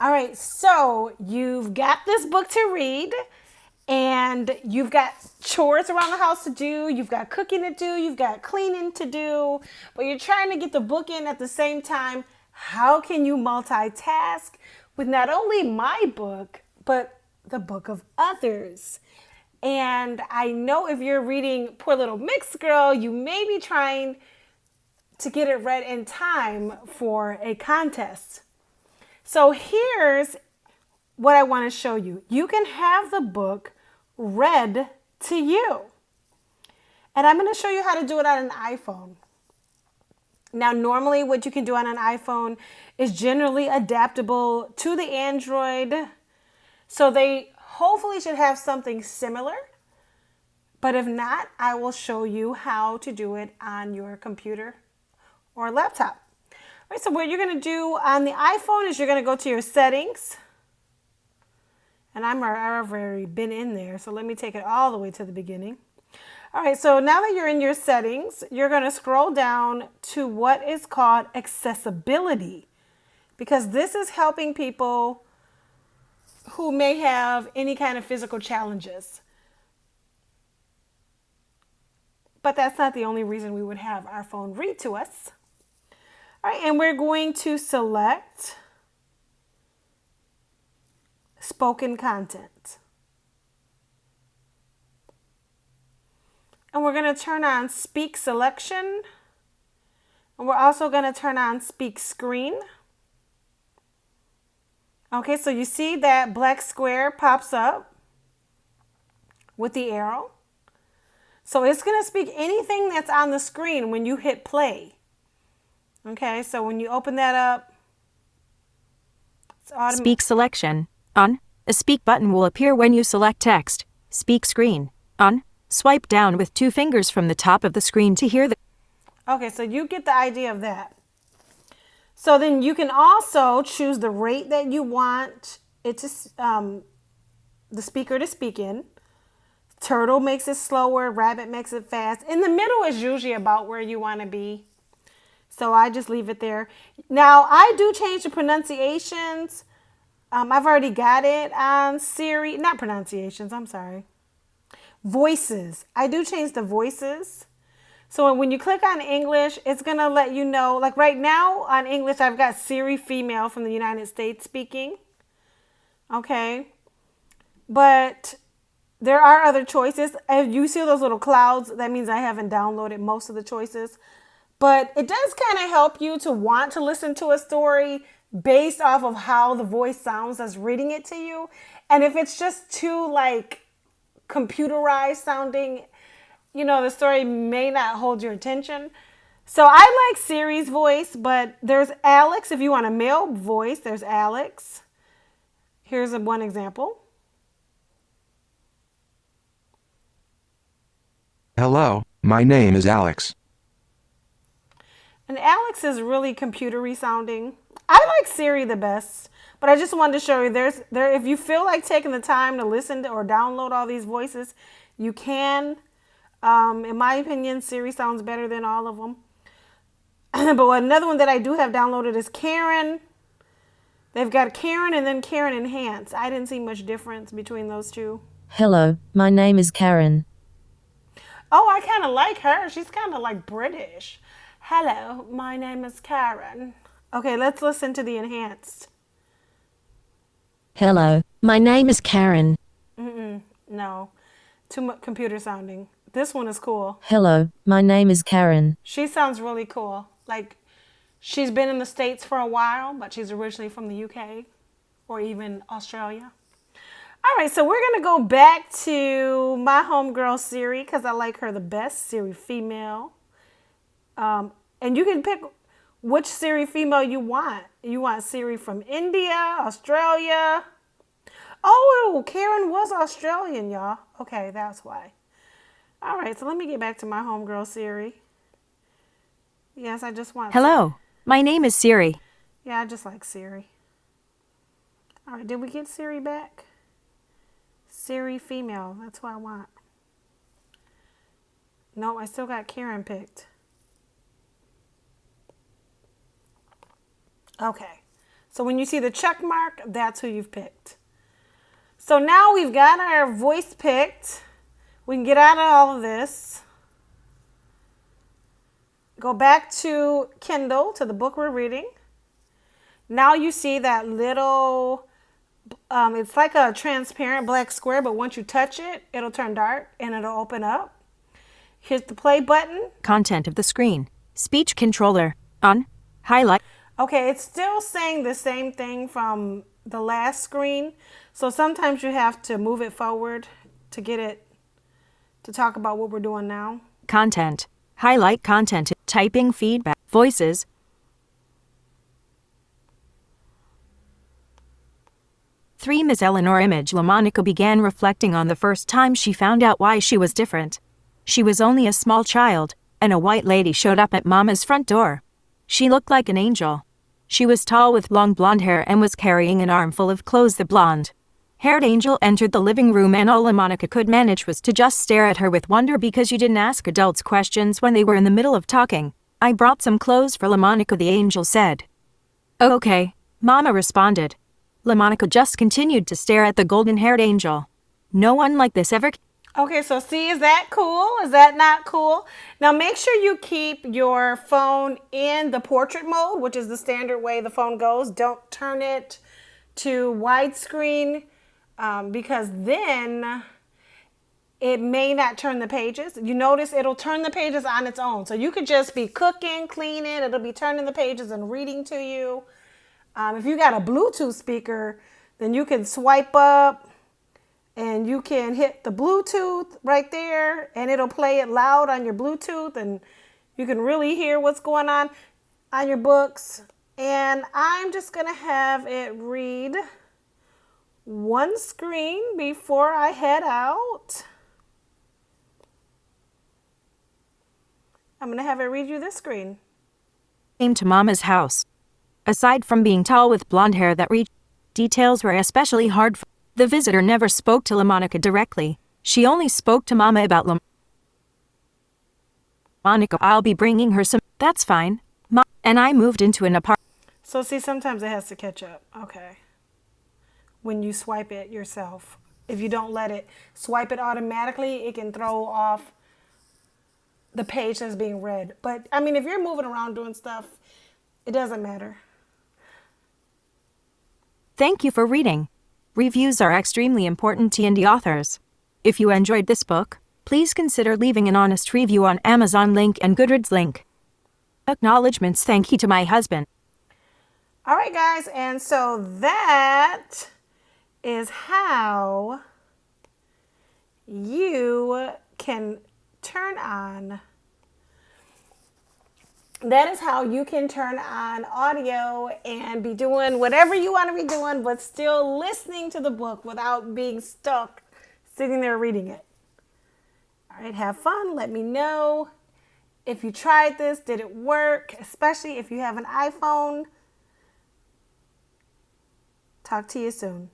All right, so you've got this book to read, and you've got chores around the house to do, you've got cooking to do, you've got cleaning to do, but you're trying to get the book in at the same time. How can you multitask with not only my book, but the book of others? And I know if you're reading Poor Little Mixed Girl, you may be trying to get it read in time for a contest. So here's what I want to show you. You can have the book read to you. And I'm going to show you how to do it on an iPhone. Now, normally what you can do on an iPhone is generally adaptable to the Android. So they hopefully should have something similar. But if not, I will show you how to do it on your computer or laptop. All right, so what you're going to do on the iPhone is you're going to go to your settings. And I've already been in there, so let me take it all the way to the beginning. All right, so now that you're in your settings, you're going to scroll down to what is called accessibility, because this is helping people who may have any kind of physical challenges. But that's not the only reason we would have our phone read to us. All right, and we're going to select spoken content. And we're going to turn on speak selection. And we're also going to turn on speak screen. Okay, so you see that black square pops up with the arrow. So it's going to speak anything that's on the screen when you hit play. Okay, so when you open that up, it's automatic. Speak selection. On. A speak button will appear when you select text. Speak screen. On. Swipe down with 2 fingers from the top of the screen to hear the... Okay, so you get the idea of that. So then you can also choose the rate that you want it to, the speaker to speak in. Turtle makes it slower, rabbit makes it fast. In the middle is usually about where you want to be. So I just leave it there. Now, I do change the pronunciations. I've already got it on Siri. Not pronunciations, I'm sorry. Voices. I do change the voices. So when you click on English, it's going to let you know. Like right now on English, I've got Siri female from the United States speaking. Okay. But there are other choices. If you see those little clouds, that means I haven't downloaded most of the choices. But it does kind of help you to want to listen to a story based off of how the voice sounds that's reading it to you. And if it's just too like computerized sounding, you know, the story may not hold your attention. So I like Siri's voice, but there's Alex. If you want a male voice, there's Alex. Here's one example. Hello, my name is Alex. And Alex is really computery sounding. I like Siri the best, but I just wanted to show you if you feel like taking the time to listen to or download all these voices, you can. In my opinion, Siri sounds better than all of them. But another one that I do have downloaded is Karen. They've got Karen and then Karen Enhance. I didn't see much difference between those two. Hello, my name is Karen. Oh, I kind of like her. She's kind of like British. Hello, my name is Karen. Okay, let's listen to the enhanced. Hello, my name is Karen. No, too much computer sounding. This one is cool. Hello, my name is Karen. She sounds really cool. Like she's been in the States for a while, but she's originally from the UK or even Australia. All right, so we're going to go back to my homegirl Siri because I like her the best, Siri female. And you can pick which Siri female you want. You want Siri from India, Australia. Oh, Karen was Australian, y'all. Okay, that's why. All right, so let me get back to my homegirl Siri. Yes, I just want... Hello, my name is Siri. Yeah, I just like Siri. All right, did we get Siri back? Siri female, that's what I want. No, I still got Karen picked. Okay, So when you see the check mark, that's who you've picked. So now we've got our voice picked. We can get out of all of this. Go back to Kindle, to the book we're reading. Now you see that little, it's like a transparent black square, but once you touch it, it'll turn dark and it'll open up. Hit the play button. Content of the screen. Speech controller. On. Highlight. Okay, it's still saying the same thing from the last screen. So sometimes you have to move it forward to get it to talk about what we're doing now. Content. Highlight content. Typing feedback. Voices. Miss Eleanor image. LaMonica began reflecting on the first time she found out why she was different. She was only a small child, and a white lady showed up at Mama's front door. She looked like an angel. She was tall with long blonde hair and was carrying an armful of clothes. The blonde-haired angel entered the living room, and all LaMonica could manage was to just stare at her with wonder because you didn't ask adults questions when they were in the middle of talking. I brought some clothes for LaMonica, the angel said. Okay, Mama responded. LaMonica just continued to stare at the golden-haired angel. No one like this ever. Okay, so see, is that cool? Is that not cool? Now make sure you keep your phone in the portrait mode, which is the standard way the phone goes. Don't turn it to widescreen because then it may not turn the pages. You notice it'll turn the pages on its own. So you could just be cooking, cleaning, it'll be turning the pages and reading to you. If you got a Bluetooth speaker, then you can swipe up and you can hit the Bluetooth right there and it'll play it loud on your Bluetooth and you can really hear what's going on your books. And I'm just going to have it read one screen before I head out. I'm going to have it read you this screen. Came to Mama's house. Aside from being tall with blonde hair that reached, details were especially hard for. The visitor never spoke to LaMonica directly. She only spoke to Mama about LaMonica. I'll be bringing her some. That's fine. Mom and I moved into an apartment. So see, sometimes it has to catch up. Okay. When you swipe it yourself. If you don't let it swipe it automatically, it can throw off the page that's being read. But I mean, if you're moving around doing stuff, it doesn't matter. Thank you for reading. Reviews are extremely important to indie authors. If you enjoyed this book, please consider leaving an honest review on Amazon link and Goodreads link. Acknowledgements. Thank you to my husband. All right, guys. And so that is how you can turn on audio and be doing whatever you want to be doing, but still listening to the book without being stuck sitting there reading it. All right, have fun. Let me know if you tried this. Did it work? Especially if you have an iPhone. Talk to you soon.